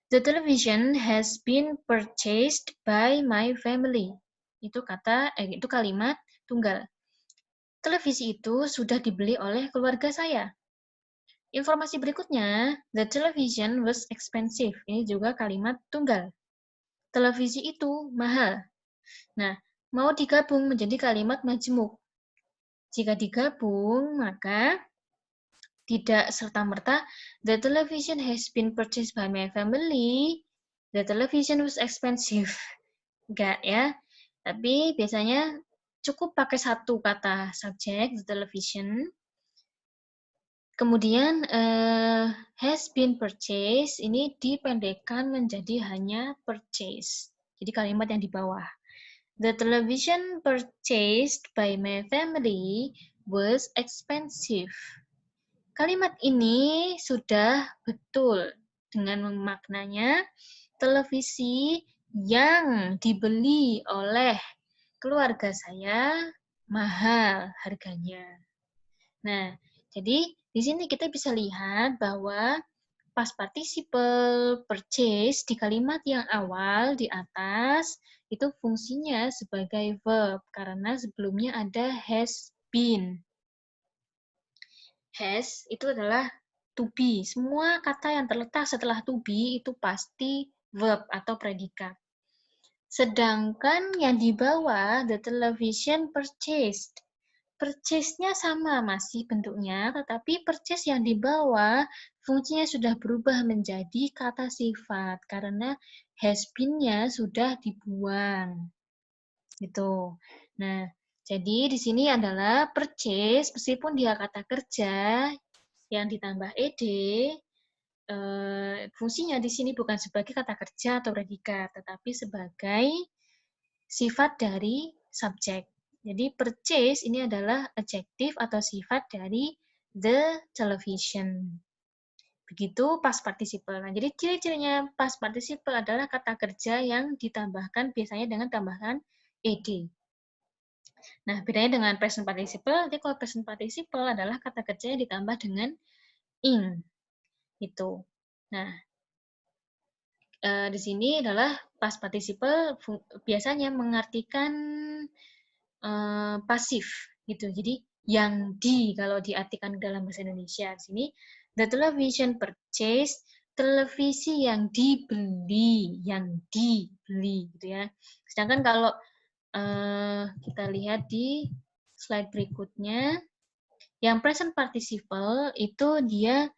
the television has been purchased by my family. Itu kalimat tunggal. Televisi itu sudah dibeli oleh keluarga saya. Informasi berikutnya, the television was expensive. Ini juga kalimat tunggal. Televisi itu mahal. Nah, mau digabung menjadi kalimat majemuk. Jika digabung, maka tidak serta-merta the television has been purchased by my family. The television was expensive. Enggak ya. Tapi biasanya cukup pakai satu kata subjek, the television. Kemudian has been purchased ini dipendekkan menjadi hanya purchase. Jadi kalimat yang di bawah. The television purchased by my family was expensive. Kalimat ini sudah betul dengan maknanya televisi yang dibeli oleh keluarga saya mahal harganya. Nah, jadi di sini kita bisa lihat bahwa past participle purchase di kalimat yang awal di atas itu fungsinya sebagai verb karena sebelumnya ada has been. Has itu adalah to be. Semua kata yang terletak setelah to be itu pasti verb atau predikat. Sedangkan yang di bawah the television purchased. Purchase-nya sama masih bentuknya, tetapi purchase yang di bawah fungsinya sudah berubah menjadi kata sifat karena has been-nya sudah dibuang. Gitu. Nah, jadi di sini adalah purchase, meskipun dia kata kerja yang ditambah ed, fungsinya di sini bukan sebagai kata kerja atau predikat, tetapi sebagai sifat dari subjek. Jadi purchase ini adalah adjektif atau sifat dari the television. Begitu past participle. Nah, jadi ciri-cirinya past participle adalah kata kerja yang ditambahkan biasanya dengan tambahan ed. Nah, bedanya dengan present participle, jadi kalau present participle adalah kata kerja yang ditambah dengan ing. Gitu. Nah, di sini adalah past participle biasanya mengartikan pasif gitu. Jadi yang kalau diartikan dalam bahasa Indonesia di sini the television purchase, televisi yang dibeli gitu ya. Sedangkan kalau kita lihat di slide berikutnya, yang present participle itu dia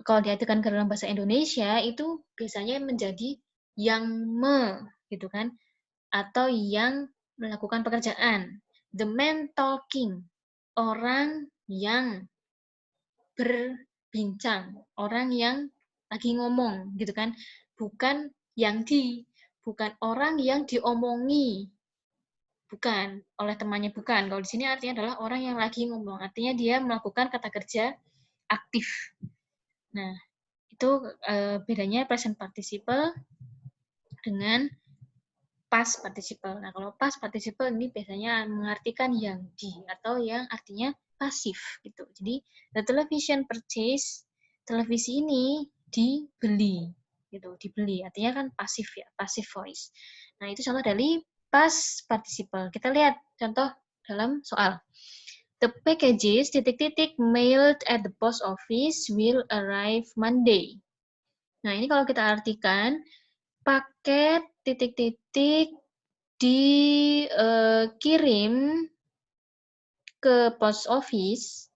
kalau diartikan ke dalam bahasa Indonesia itu biasanya menjadi yang gitu kan, atau yang melakukan pekerjaan. The man talking, orang yang berbincang, orang yang lagi ngomong gitu kan, bukan bukan orang yang diomongi, bukan oleh temannya, bukan. Kalau di sini artinya adalah orang yang lagi ngomong, artinya dia melakukan kata kerja aktif. Nah, itu bedanya present participle dengan past participle. Nah, kalau past participle ini biasanya mengartikan yang atau yang artinya pasif gitu. Jadi the television purchase, televisi ini dibeli gitu, dibeli. Artinya kan pasif ya, passive voice. Nah, itu contoh dari past participle. Kita lihat contoh dalam soal. The packages mailed at the post office will arrive Monday. Nah, ini kalau kita artikan, paket dikirim ke post office,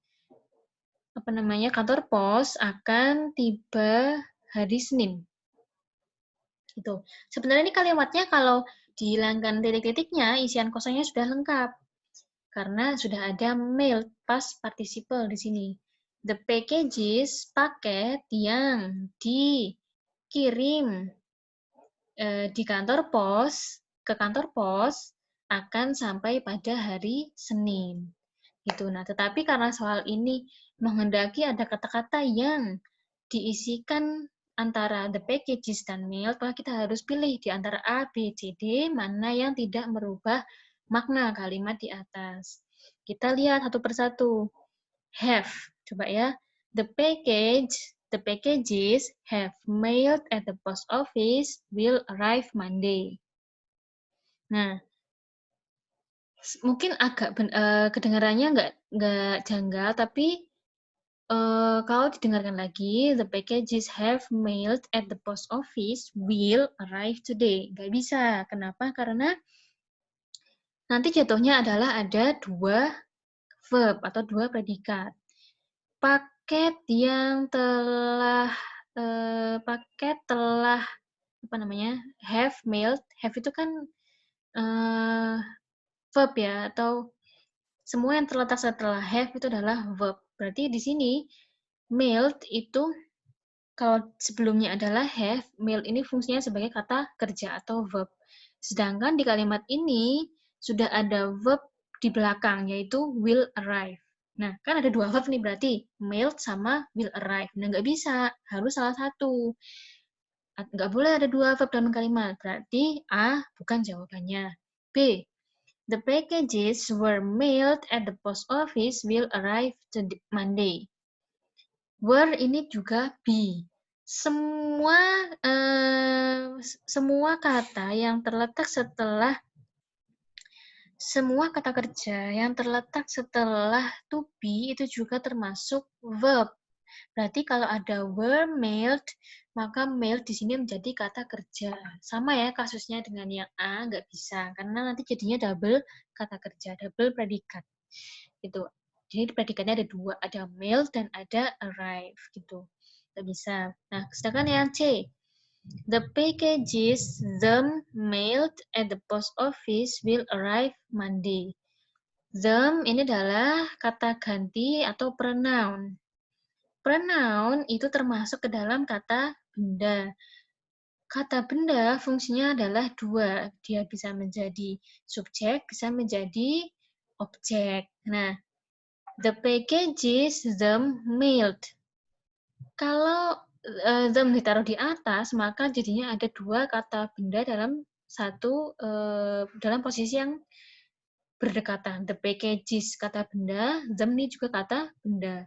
kantor pos akan tiba hari Senin. Gitu. Sebenarnya ini kalimatnya kalau dihilangkan titik-titiknya, isian kosongnya sudah lengkap. Karena sudah ada mail past participle di sini. The packages, paket yang dikirim di kantor pos, ke kantor pos akan sampai pada hari Senin. Gitu. Nah, tetapi karena soal ini menghendaki ada kata-kata yang diisikan antara the packages dan mail, maka kita harus pilih di antara A, B, C, D, mana yang tidak merubah makna kalimat di atas. Kita lihat satu persatu. Have, coba ya. The packages have mailed at the post office will arrive Monday. Nah, mungkin agak kedengarannya nggak janggal, tapi kalau didengarkan lagi, the packages have mailed at the post office will arrive today. Nggak bisa. Kenapa? Karena nanti jatuhnya adalah ada dua verb atau dua predikat. Paket yang telah have mailed. Have itu kan verb ya, atau semua yang terletak setelah have itu adalah verb. Berarti di sini mailed itu kalau sebelumnya adalah have, mailed ini fungsinya sebagai kata kerja atau verb. Sedangkan di kalimat ini sudah ada verb di belakang, yaitu will arrive. Nah, kan ada dua verb nih berarti, mailed sama will arrive. Nah, nggak bisa, harus salah satu. Nggak boleh ada dua verb dalam kalimat, berarti A bukan jawabannya. B, the packages were mailed at the post office will arrive to Monday. Were ini juga B. Semua kata yang terletak setelah semua kata kerja yang terletak setelah to be itu juga termasuk verb. Berarti kalau ada were mailed, maka mailed di sini menjadi kata kerja. Sama ya kasusnya dengan yang A, nggak bisa. Karena nanti jadinya double kata kerja, double predikat. Gitu. Jadi predikatnya ada dua, ada mailed dan ada arrive. Gitu. Nggak bisa. Nah, sedangkan yang C. The packages them mailed at the post office will arrive Monday. Them ini adalah kata ganti atau pronoun. Pronoun itu termasuk ke dalam kata benda. Kata benda fungsinya adalah dua. Dia bisa menjadi subjek, bisa menjadi objek. Nah, the packages them mailed. Kalau them ditaruh di atas, maka jadinya ada dua kata benda dalam dalam posisi yang berdekatan. The packages kata benda, them ini juga kata benda.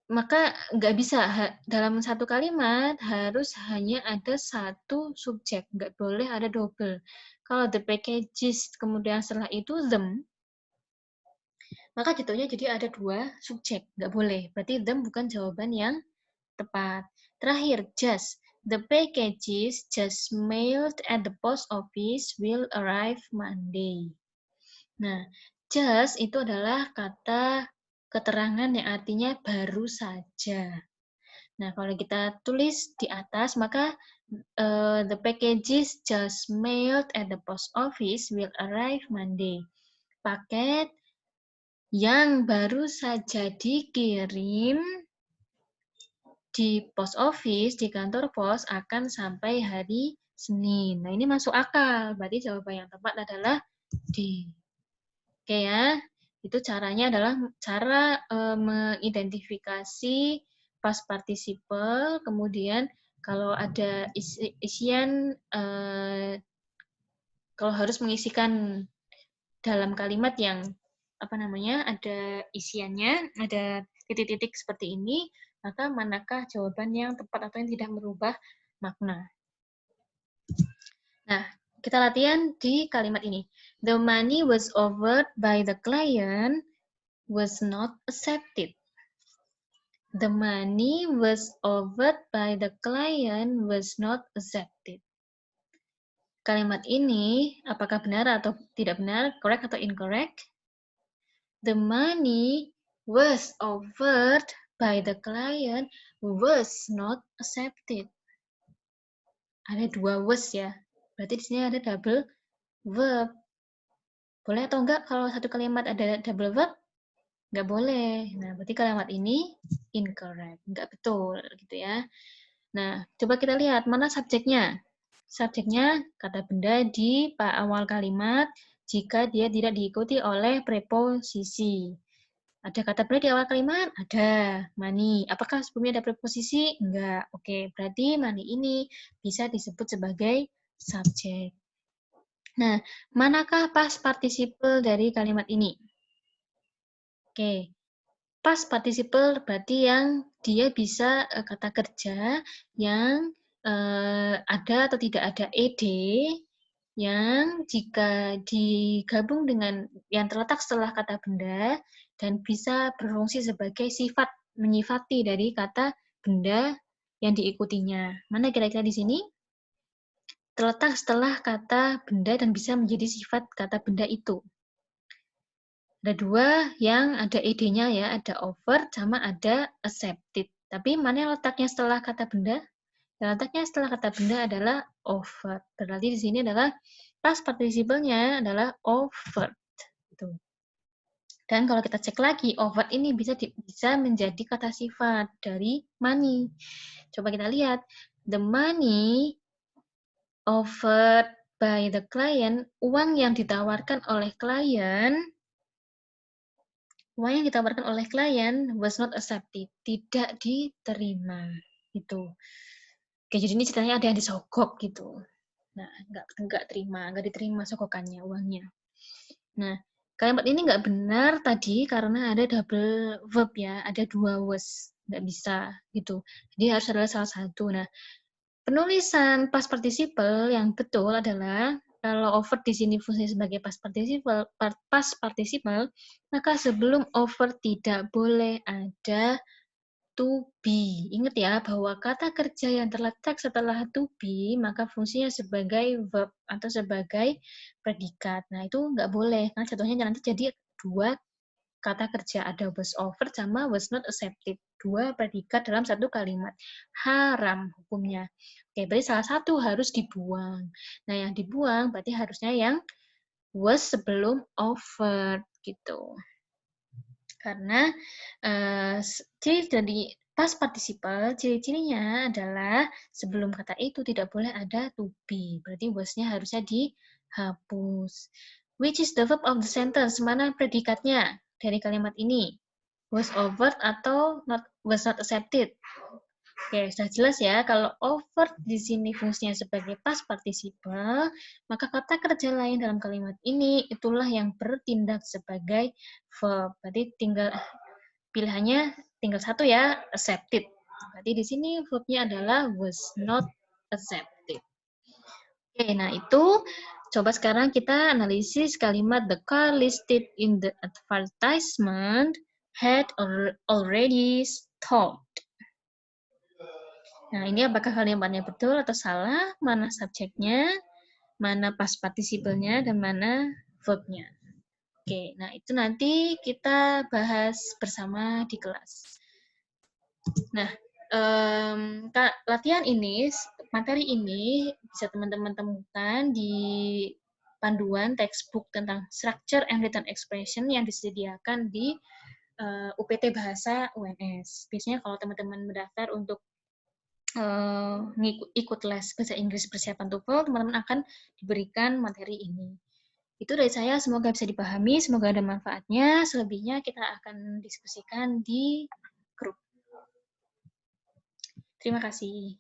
Maka nggak bisa, dalam satu kalimat harus hanya ada satu subjek, nggak boleh ada double. Kalau the packages, kemudian setelah itu them, maka jatuhnya jadi ada dua subjek, nggak boleh. Berarti them bukan jawaban yang tepat. Terakhir, just. The packages just mailed at the post office will arrive Monday. Nah, just itu adalah kata keterangan yang artinya baru saja. Nah, kalau kita tulis di atas, maka the packages just mailed at the post office will arrive Monday. Paket yang baru saja dikirim di post office, di kantor pos, akan sampai hari Senin. Nah, ini masuk akal. Berarti jawaban yang tepat adalah D. Oke ya. Itu caranya adalah cara mengidentifikasi past participle, kemudian kalau ada isian, kalau harus mengisikan dalam kalimat yang ada isiannya, ada titik-titik seperti ini, maka manakah jawaban yang tepat atau yang tidak merubah makna. Nah, kita latihan di kalimat ini. The money was offered by the client was not accepted. The money was offered by the client was not accepted. Kalimat ini apakah benar atau tidak benar, correct atau incorrect? The money was offered by the client was not accepted. Ada dua was ya. Berarti di sini ada double verb. Boleh atau enggak kalau satu kalimat ada double verb? Enggak boleh. Nah, berarti kalimat ini incorrect. Enggak betul gitu ya. Nah, coba kita lihat mana subjeknya. Subjeknya kata benda di awal kalimat jika dia tidak diikuti oleh preposisi. Ada kata benda di awal kalimat? Ada. Money. Apakah sebelumnya ada preposisi? Enggak. Oke, berarti money ini bisa disebut sebagai subjek. Nah, manakah past participle dari kalimat ini? Oke. Past participle berarti yang dia bisa kata kerja yang ada atau tidak ada ed, yang jika digabung dengan yang terletak setelah kata benda dan bisa berfungsi sebagai sifat, menyifati dari kata benda yang diikutinya. Mana kira-kira di sini? Terletak setelah kata benda dan bisa menjadi sifat kata benda itu. Ada dua yang ada ed-nya ya, ada offered sama ada accepted. Tapi mana yang letaknya setelah kata benda? Yang letaknya setelah kata benda adalah offered. Berarti di sini adalah past participle-nya adalah offered. Gitu. Dan kalau kita cek lagi, offered ini bisa menjadi kata sifat dari money. Coba kita lihat. The money offered by the client, uang yang ditawarkan oleh klien, was not accepted, tidak diterima. Gitu. Oke, jadi ini ceritanya ada yang disogok gitu. Nah, nggak diterima sogokannya, uangnya. Nah, kalimat ini nggak benar tadi karena ada double verb ya, ada dua was, nggak bisa gitu. Jadi harus adalah salah satu. Nah, penulisan past participle yang betul adalah kalau offer di sini fungsinya sebagai past participle, maka sebelum offer tidak boleh ada to be. Ingat ya, bahwa kata kerja yang terletak setelah to be, maka fungsinya sebagai verb atau sebagai predikat. Nah, itu nggak boleh, karena jatuhnya nanti jadi dua kata kerja. Ada was offered sama was not accepted. 2 predikat dalam satu kalimat. Haram hukumnya. Oke, berarti salah satu harus dibuang. Nah, yang dibuang berarti harusnya yang was sebelum offered gitu. Karena ciri dari past participle, ciri-cirinya adalah sebelum kata itu tidak boleh ada to be. Berarti was-nya harusnya dihapus. Which is the verb of the sentence? Mana predikatnya dari kalimat ini? Was offered atau was not accepted? Oke, sudah jelas ya. Kalau offered di sini fungsinya sebagai past participle, maka kata kerja lain dalam kalimat ini itulah yang bertindak sebagai verb. Berarti tinggal pilihannya tinggal satu ya, accepted. Berarti di sini verbnya adalah was not accepted. Oke, nah itu coba sekarang kita analisis kalimat the car listed in the advertisement had already stopped. Nah, ini apakah kalimatnya betul atau salah? Mana subjeknya, mana past participle-nya, dan mana verb-nya. Oke, nah itu nanti kita bahas bersama di kelas. Nah, latihan ini, materi ini bisa teman-teman temukan di panduan textbook tentang structure and written expression yang disediakan di UPT Bahasa UNS. Biasanya kalau teman-teman mendaftar untuk ikut les bahasa Inggris persiapan TOEFL, teman-teman akan diberikan materi ini. Itu dari saya, semoga bisa dipahami, semoga ada manfaatnya. Selebihnya kita akan diskusikan di grup. Terima kasih.